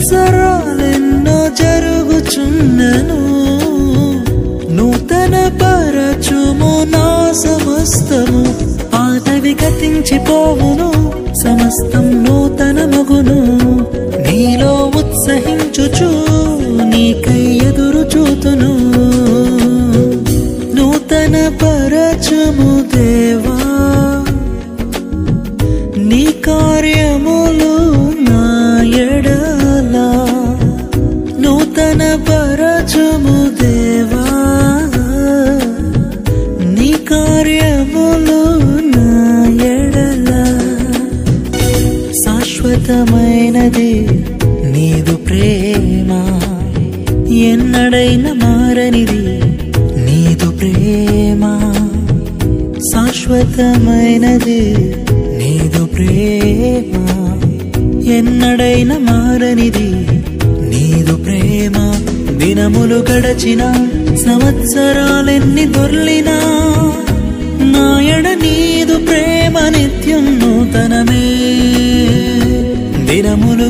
సంవత్సరాలెన్నో జరుగుచున్నను నూతన పరచుము నా సమస్తము పాతవి గతించిపోవును సమస్తం నూతన మగును నీలో ఉత్సహించుచు నీకై ఎదురు చూతును నూతన పరచుము దేవా నీ కార్యములు నా ఎడల నూతన పరచుము దేవా నీ కార్యములు నా ఎడల శాశ్వతమైనది నీదు ప్రేమ ఎన్నడైన మారనిది నీదు ప్రేమ శాశ్వతమైనది నీదు ప్రేమ ఎన్నడైన మారనిది నీదు ప్రేమ దినములు గడచిన సంవత్సరాలెన్ని దొర్లినా నా ఎడ నీదు ప్రేమ నిత్యం నూతనమే దినములు